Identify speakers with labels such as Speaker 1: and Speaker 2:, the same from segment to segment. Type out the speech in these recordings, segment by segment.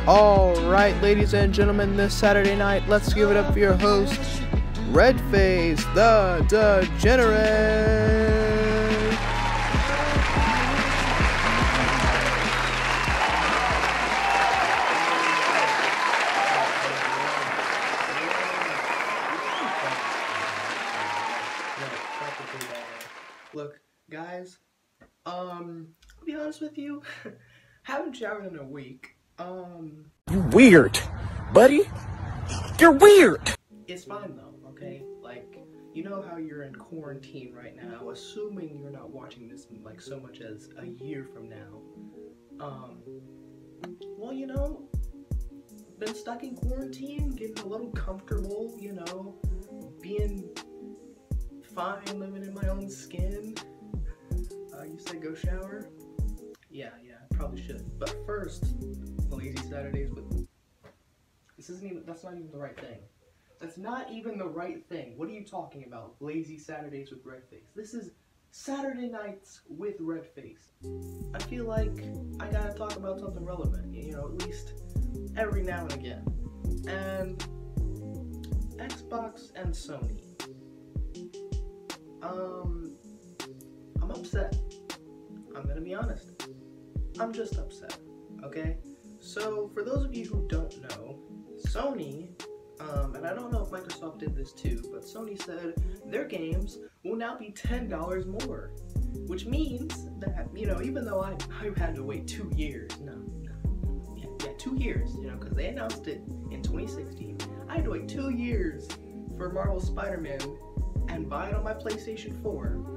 Speaker 1: Alright, ladies and gentlemen, this Saturday night, let's give it up for your host, Redface The Degenerate!
Speaker 2: Look, guys, I'll be honest with you, haven't showered in a week.
Speaker 3: You weird, buddy. You're weird.
Speaker 2: It's fine though, okay? Like, you know how you're in quarantine right now, assuming you're not watching this in like so much as a year from now. Well, you know, been stuck in quarantine, getting a little comfortable, you know, being fine, living in my own skin. You said go shower? Yeah, I probably should. But first, lazy Saturdays with... That's not even the right thing. That's not even the right thing. What are you talking about? Lazy Saturdays with Redface. This is Saturday nights with Redface. I feel like I gotta talk about something relevant, you know, at least every now and again. And Xbox and Sony. I'm upset. I'm gonna be honest. I'm just upset, okay? So, for those of you who don't know, Sony, and I don't know if Microsoft did this too, but Sony said their games will now be $10 more. Which means that, you know, even though I had to wait 2 years, 2 years, you know, because they announced it in 2016. I had to wait 2 years for Marvel Spider-Man and buy it on my PlayStation 4.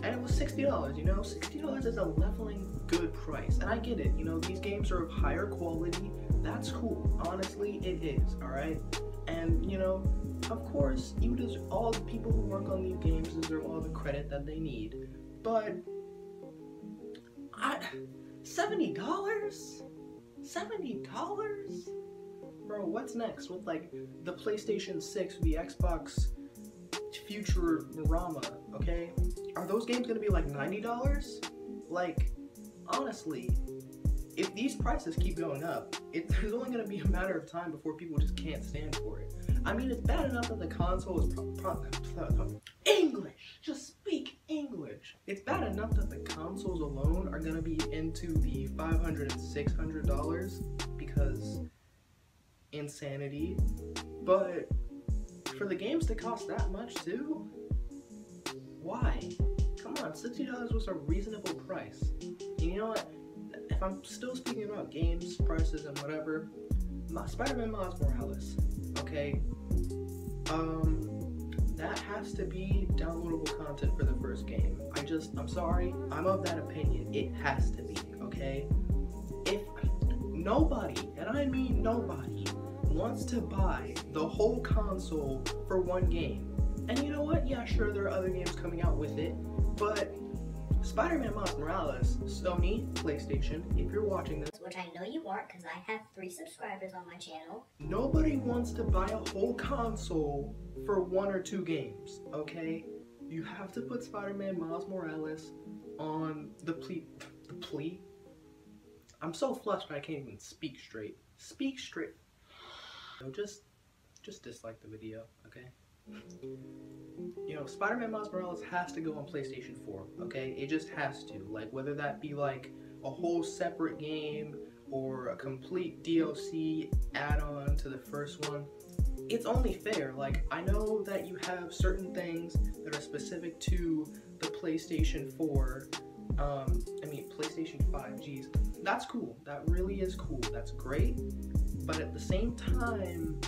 Speaker 2: And it was $60, you know, $60 is a leveling good price, and I get it, you know, these games are of higher quality, that's cool, honestly, it is, alright, and, you know, of course, all the people who work on these games deserve all the credit that they need, but, $70? $70? Bro, what's next with, like, the PlayStation 6, the Xbox Futurama, okay? Are those games gonna be like $90? Like, honestly, if these prices keep going up, there's only gonna be a matter of time before people just can't stand for it. I mean, it's bad enough that the console is English! Just speak English! It's bad enough that the consoles alone are gonna be into the $500 and $600 because insanity, but for the games to cost that much too? Why? Come on, $60 was a reasonable price. And you know what? If I'm still speaking about games, prices, and whatever, Spider-Man Miles Morales, okay? That has to be downloadable content for the first game. I'm sorry, I'm of that opinion. It has to be, okay? If nobody, and I mean nobody, wants to buy the whole console for one game. And you know what? Yeah, sure, there are other games coming out with it, but Spider-Man Miles Morales, Sony, PlayStation, if you're watching this,
Speaker 4: which I know you aren't because I have 3 subscribers on my channel,
Speaker 2: nobody wants to buy a whole console for 1 or 2 games, okay? You have to put Spider-Man Miles Morales on the plea? I'm so flushed I can't even speak straight. Speak straight. So just dislike the video, okay? You know, Spider-Man Miles Morales has to go on PlayStation 4, okay? It just has to. Like, whether that be like a whole separate game or a complete DLC add-on to the first one, it's only fair. Like, I know that you have certain things that are specific to the PlayStation 4, PlayStation 5, geez. That's cool. That really is cool. That's great. But at the same time,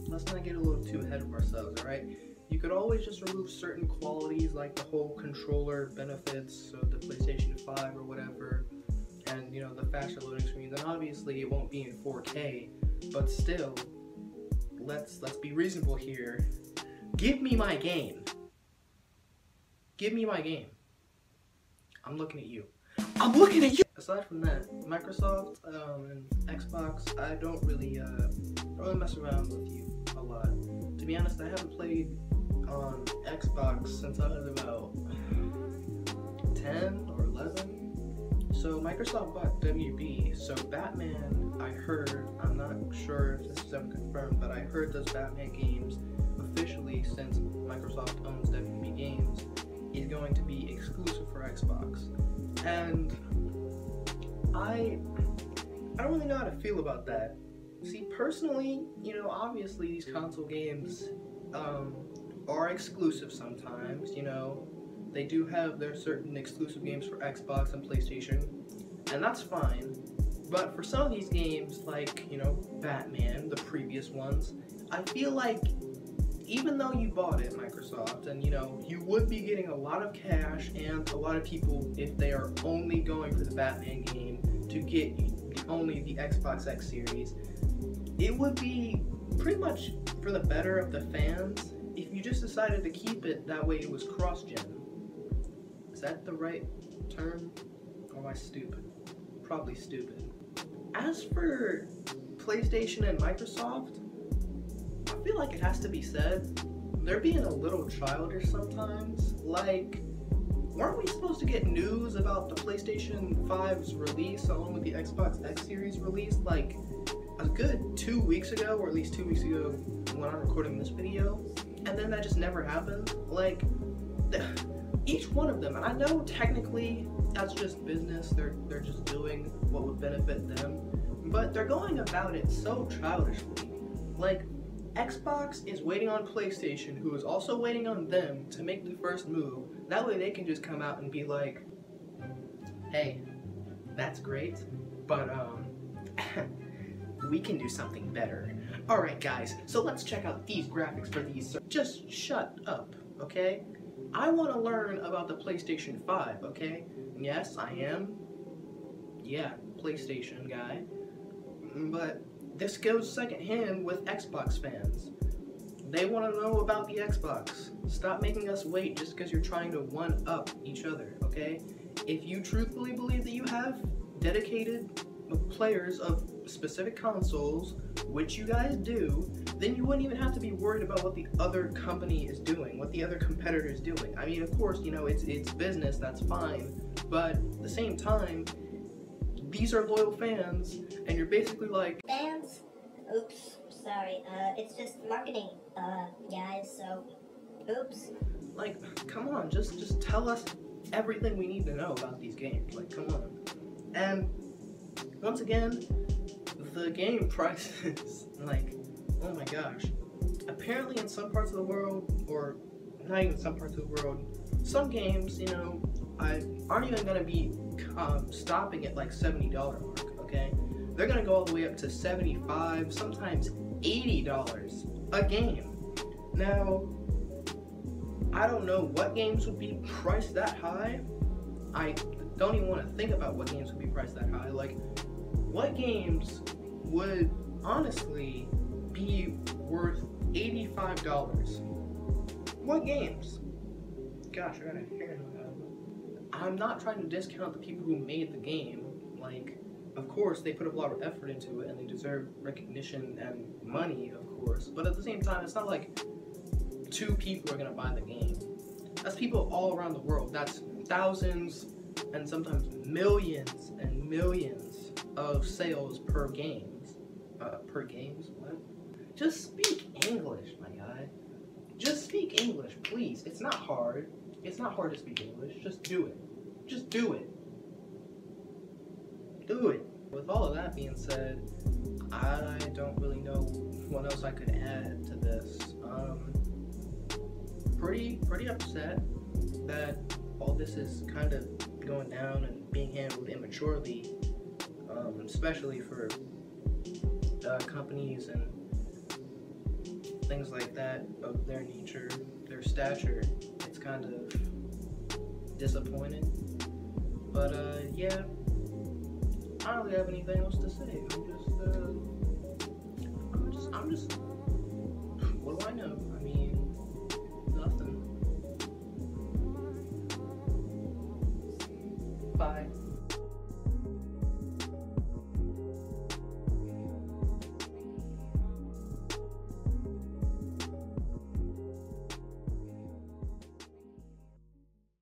Speaker 2: let's not get a little too ahead of ourselves, alright? You could always just remove certain qualities like the whole controller benefits of the PlayStation 5 or whatever, and, you know, the faster loading screens, and obviously it won't be in 4K, but still, let's be reasonable here. Give me my game. Give me my game. I'm looking at you. I'm looking at you! Aside from that, Microsoft and Xbox, I don't really mess around with you a lot. To be honest, I haven't played on Xbox since I was about 10 or So Microsoft bought WB, so Batman, I heard, I'm not sure if this is ever confirmed, but I heard those Batman games officially, since Microsoft owns WB Games, is going to be exclusive for Xbox. And I don't really know how to feel about that. See, personally, you know, obviously these console games are exclusive sometimes, you know. They do have their certain exclusive games for Xbox and PlayStation, and that's fine. But for some of these games, like, you know, Batman, the previous ones, I feel like even though you bought it, Microsoft, and, you know, you would be getting a lot of cash, and a lot of people, if they are only going for the Batman game to get only the Xbox X series, it would be pretty much for the better of the fans if you just decided to keep it that way. It was cross-gen. Is that the right term? Or am I stupid? Probably stupid. As for PlayStation and Microsoft, I feel like it has to be said, they're being a little childish sometimes. Like, weren't we supposed to get news about the PlayStation 5's release along with the Xbox X series release like a good 2 weeks ago, or at least 2 weeks ago when I'm recording this video? And then that just never happened. Like, each one of them, and I know technically that's just business, they're just doing what would benefit them, but they're going about it so childishly. Like, Xbox is waiting on PlayStation, who is also waiting on them to make the first move. That way they can just come out and be like, hey, that's great, but we can do something better. Alright guys, so let's check out these graphics for these. Just shut up, okay? I want to learn about the PlayStation 5, okay? Yes, I am, PlayStation guy, but this goes second hand with Xbox fans. They want to know about the Xbox. Stop making us wait just because you're trying to one-up each other, okay? If you truthfully believe that you have dedicated players of specific consoles, which you guys do, then you wouldn't even have to be worried about what the other company is doing, what the other competitor is doing. I mean, of course, you know, it's business, that's fine, but at the same time, these are loyal fans, and you're basically like,
Speaker 4: Fans? Oops, sorry, it's just marketing, guys, so, oops.
Speaker 2: like, come on, just tell us everything we need to know about these games, like, come on. And once again, the game prices, like, oh my gosh. Apparently in some parts of the world, or not even some parts of the world, some games, you know, aren't even gonna be stopping at like $70 mark, okay? They're gonna go all the way up to $75, sometimes $80 a game. Now, I don't know what games would be priced that high. I don't even want to think about what games would be priced that high. Like, what games would honestly be worth $85? What games? Gosh, I gotta hear that. I'm not trying to discount the people who made the game. Like, of course, they put a lot of effort into it and they deserve recognition and money, of course. But at the same time, it's not like 2 people are gonna buy the game. That's people all around the world. That's thousands and sometimes millions and millions of sales per games. What? Just speak English, my guy. Just speak English, please. It's not hard. It's not hard to speak English. Just do it. Just do it. Do it. With all of that being said, I don't really know what else I could add to this. Pretty upset that all this is kind of going down and being handled immaturely, especially for companies and things like that of their nature, their stature. It's kind of disappointing. But yeah, I don't really have anything else to say. I'm just what do I know? I mean, nothing. Bye.